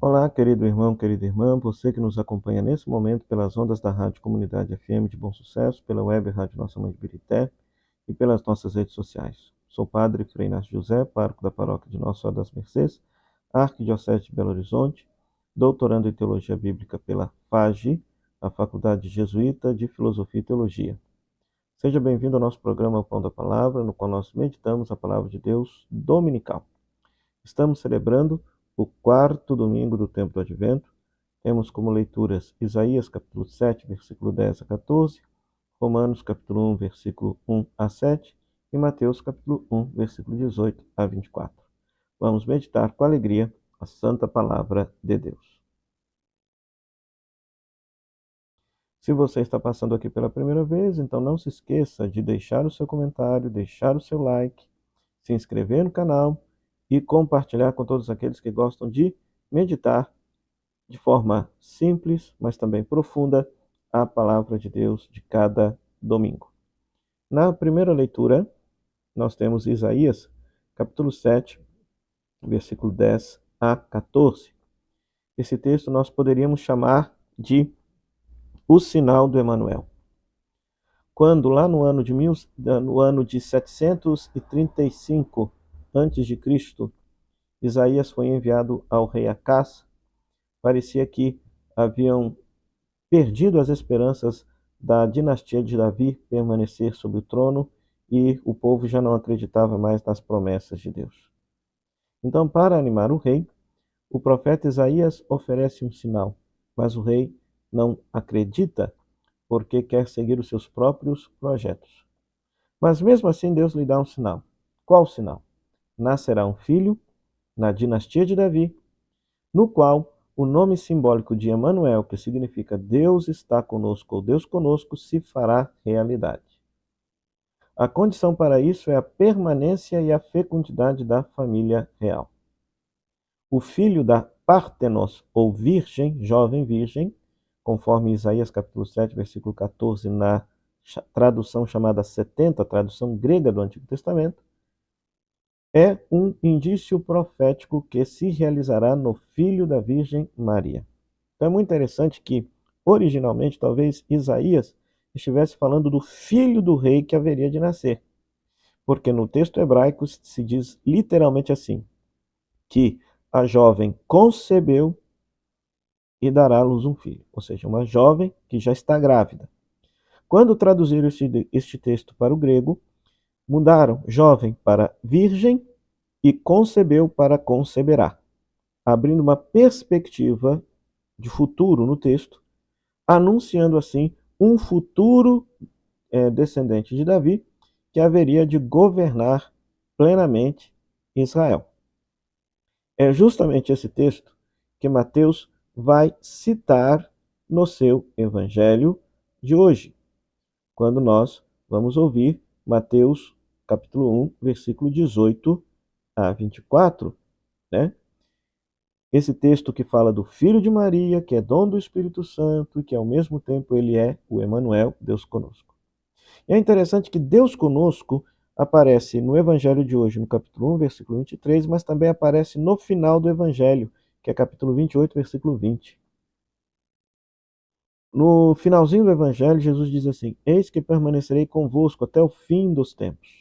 Olá, querido irmão, querida irmã, você que nos acompanha nesse momento pelas ondas da Rádio Comunidade FM de Bom Sucesso, pela web Rádio Nossa Mãe de Birité e pelas nossas redes sociais. Sou Padre Frei Inácio José, pároco da paróquia de Nossa Senhora das Mercês, Arquidiocese de Belo Horizonte, doutorando em Teologia Bíblica pela FAGE, a Faculdade Jesuíta de Filosofia e Teologia. Seja bem-vindo ao nosso programa O Pão da Palavra, no qual nós meditamos a Palavra de Deus dominical. Estamos celebrando o quarto domingo do tempo do Advento. Temos como leituras Isaías capítulo 7, versículo 10 a 14, Romanos capítulo 1, versículo 1 a 7 e Mateus capítulo 1, versículo 18 a 24. Vamos meditar com alegria a santa palavra de Deus. Se você está passando aqui pela primeira vez, então não se esqueça de deixar o seu comentário, deixar o seu like, se inscrever no canal e compartilhar com todos aqueles que gostam de meditar de forma simples, mas também profunda, a palavra de Deus de cada domingo. Na primeira leitura, nós temos Isaías, capítulo 7, versículo 10 a 14. Esse texto nós poderíamos chamar de o sinal do Emanuel. Quando lá no ano de 735 a.C., Isaías foi enviado ao rei Acás, parecia que haviam perdido as esperanças da dinastia de Davi permanecer sobre o trono e o povo já não acreditava mais nas promessas de Deus. Então, para animar o rei, o profeta Isaías oferece um sinal, mas o rei não acredita porque quer seguir os seus próprios projetos. Mas mesmo assim, Deus lhe dá um sinal. Qual sinal? Nascerá um filho na dinastia de Davi, no qual o nome simbólico de Emanuel, que significa Deus está conosco ou Deus conosco, se fará realidade. A condição para isso é a permanência e a fecundidade da família real. O filho da Partenos, ou virgem, jovem virgem, conforme Isaías capítulo 7, versículo 14, na tradução chamada 70, tradução grega do Antigo Testamento, é um indício profético que se realizará no filho da Virgem Maria. Então é muito interessante que, originalmente, talvez Isaías estivesse falando do filho do rei que haveria de nascer. Porque no texto hebraico se diz literalmente assim, que a jovem concebeu e dará à luz um filho. Ou seja, uma jovem que já está grávida. Quando traduziram este texto para o grego, mudaram jovem para virgem e concebeu para conceberá, abrindo uma perspectiva de futuro no texto, anunciando assim um futuro descendente de Davi que haveria de governar plenamente Israel. É justamente esse texto que Mateus vai citar no seu evangelho de hoje, quando nós vamos ouvir Mateus capítulo 1, versículo 18 a 24, né? Esse texto que fala do Filho de Maria, que é dom do Espírito Santo, e que ao mesmo tempo ele é o Emanuel, Deus conosco. E é interessante que Deus conosco aparece no Evangelho de hoje, no capítulo 1, versículo 23, mas também aparece no final do Evangelho, que é capítulo 28, versículo 20. No finalzinho do Evangelho, Jesus diz assim: Eis que permanecerei convosco até o fim dos tempos.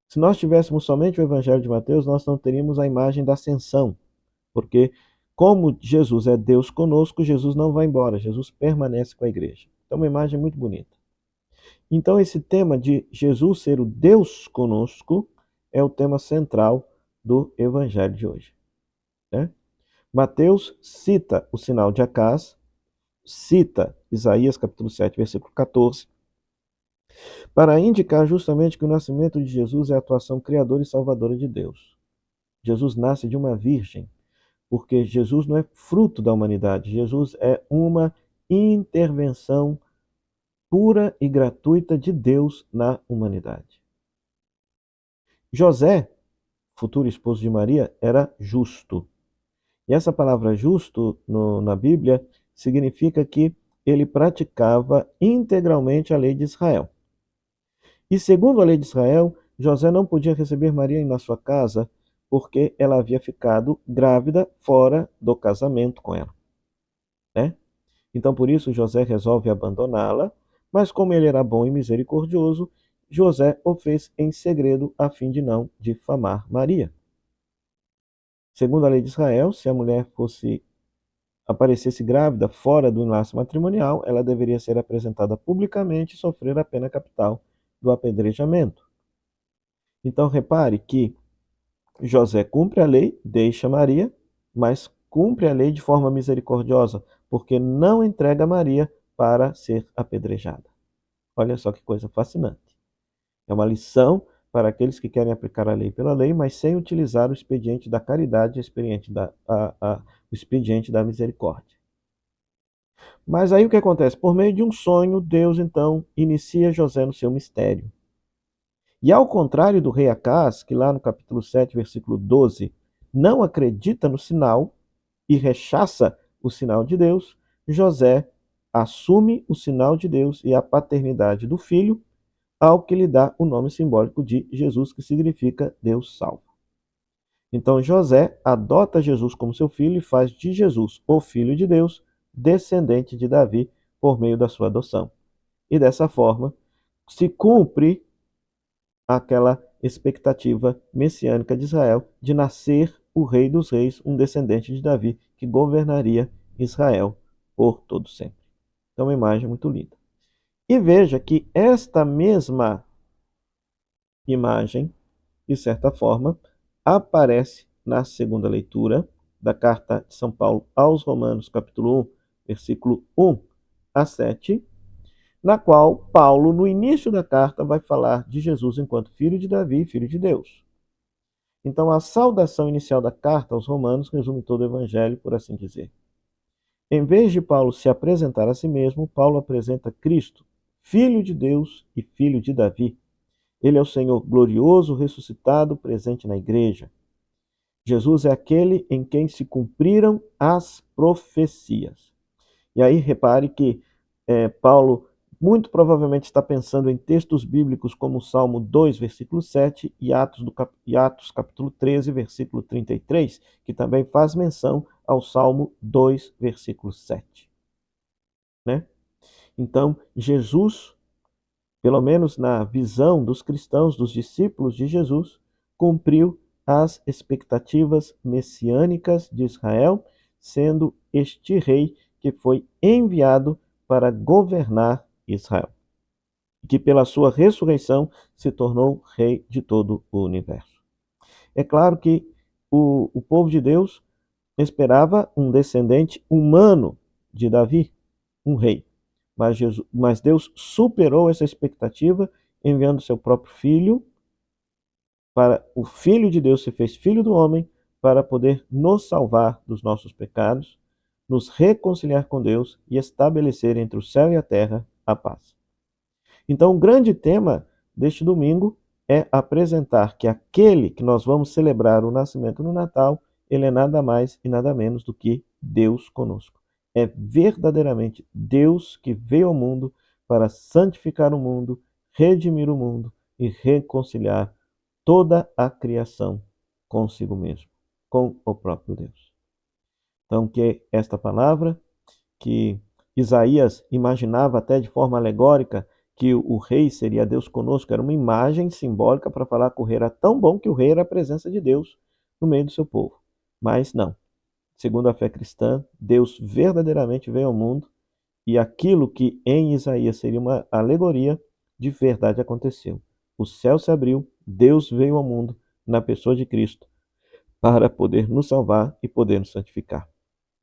Se nós tivéssemos somente o Evangelho de Mateus, nós não teríamos a imagem da ascensão, porque como Jesus é Deus conosco, Jesus não vai embora, Jesus permanece com a igreja. Então, uma imagem muito bonita. Então, esse tema de Jesus ser o Deus conosco é o tema central do Evangelho de hoje, né? Mateus cita o sinal de Acás, cita Isaías capítulo 7, versículo 14, para indicar justamente que o nascimento de Jesus é a atuação criadora e salvadora de Deus. Jesus nasce de uma virgem, porque Jesus não é fruto da humanidade, Jesus é uma intervenção pura e gratuita de Deus na humanidade. José, futuro esposo de Maria, era justo. E essa palavra justo na Bíblia significa que ele praticava integralmente a lei de Israel. E segundo a lei de Israel, José não podia receber Maria na sua casa porque ela havia ficado grávida fora do casamento com ela, né? Então, por isso, José resolve abandoná-la, mas como ele era bom e misericordioso, José o fez em segredo a fim de não difamar Maria. Segundo a lei de Israel, se a mulher aparecesse grávida fora do enlace matrimonial, ela deveria ser apresentada publicamente e sofrer a pena capital do apedrejamento. Então, repare que José cumpre a lei, deixa Maria, mas cumpre a lei de forma misericordiosa, porque não entrega Maria para ser apedrejada. Olha só que coisa fascinante. É uma lição para aqueles que querem aplicar a lei pela lei, mas sem utilizar o expediente da caridade, o expediente da misericórdia. Mas aí o que acontece? Por meio de um sonho, Deus então inicia José no seu mistério. E ao contrário do rei Acás, que lá no capítulo 7, versículo 12, não acredita no sinal e rechaça o sinal de Deus, José assume o sinal de Deus e a paternidade do filho, ao que lhe dá o nome simbólico de Jesus, que significa Deus salva. Então José adota Jesus como seu filho e faz de Jesus, o Filho de Deus, descendente de Davi, por meio da sua adoção. E dessa forma se cumpre aquela expectativa messiânica de Israel de nascer o Rei dos Reis, um descendente de Davi, que governaria Israel por todo sempre. Então, uma imagem muito linda. E veja que esta mesma imagem, de certa forma, aparece na segunda leitura da carta de São Paulo aos Romanos, capítulo 1, versículo 1 a 7, na qual Paulo, no início da carta, vai falar de Jesus enquanto filho de Davi, filho de Deus. Então, a saudação inicial da carta aos Romanos resume todo o evangelho, por assim dizer. Em vez de Paulo se apresentar a si mesmo, Paulo apresenta Cristo, filho de Deus e filho de Davi. Ele é o Senhor glorioso, ressuscitado, presente na igreja. Jesus é aquele em quem se cumpriram as profecias. E aí repare que Paulo muito provavelmente está pensando em textos bíblicos como o Salmo 2, versículo 7 e Atos capítulo 13, versículo 33, que também faz menção ao Salmo 2, versículo 7. Né? Então, Jesus, pelo menos na visão dos cristãos, dos discípulos de Jesus, cumpriu as expectativas messiânicas de Israel, sendo este rei que foi enviado para governar Israel, que pela sua ressurreição se tornou rei de todo o universo. É claro que o povo de Deus esperava um descendente humano de Davi, um rei. Mas Deus superou essa expectativa, enviando seu próprio filho, para o Filho de Deus se fez filho do homem, para poder nos salvar dos nossos pecados, nos reconciliar com Deus e estabelecer entre o céu e a terra a paz. Então, o grande tema deste domingo é apresentar que aquele que nós vamos celebrar o nascimento no Natal, ele é nada mais e nada menos do que Deus conosco. É verdadeiramente Deus que veio ao mundo para santificar o mundo, redimir o mundo e reconciliar toda a criação consigo mesmo, com o próprio Deus. Então, que esta palavra, que Isaías imaginava até de forma alegórica que o rei seria Deus conosco, era uma imagem simbólica para falar que o rei era tão bom que o rei era a presença de Deus no meio do seu povo. Mas não. Segundo a fé cristã, Deus verdadeiramente veio ao mundo e aquilo que em Isaías seria uma alegoria, de verdade aconteceu. O céu se abriu, Deus veio ao mundo na pessoa de Cristo para poder nos salvar e poder nos santificar.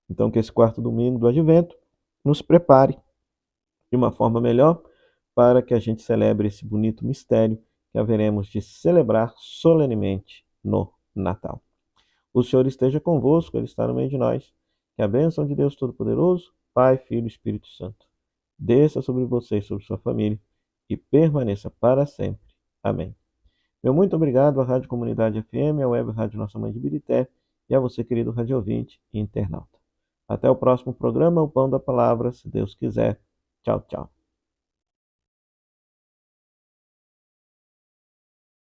Então, que esse quarto domingo do Advento nos prepare de uma forma melhor para que a gente celebre esse bonito mistério que haveremos de celebrar solenemente no Natal. O Senhor esteja convosco, Ele está no meio de nós. Que a bênção de Deus Todo-Poderoso, Pai, Filho e Espírito Santo, desça sobre você e sobre sua família e permaneça para sempre. Amém. Meu muito obrigado à Rádio Comunidade FM, à Web Rádio Nossa Mãe de Ibirité e a você, querido rádio ouvinte e internauta. Até o próximo programa, O Pão da Palavra, se Deus quiser. Tchau, tchau.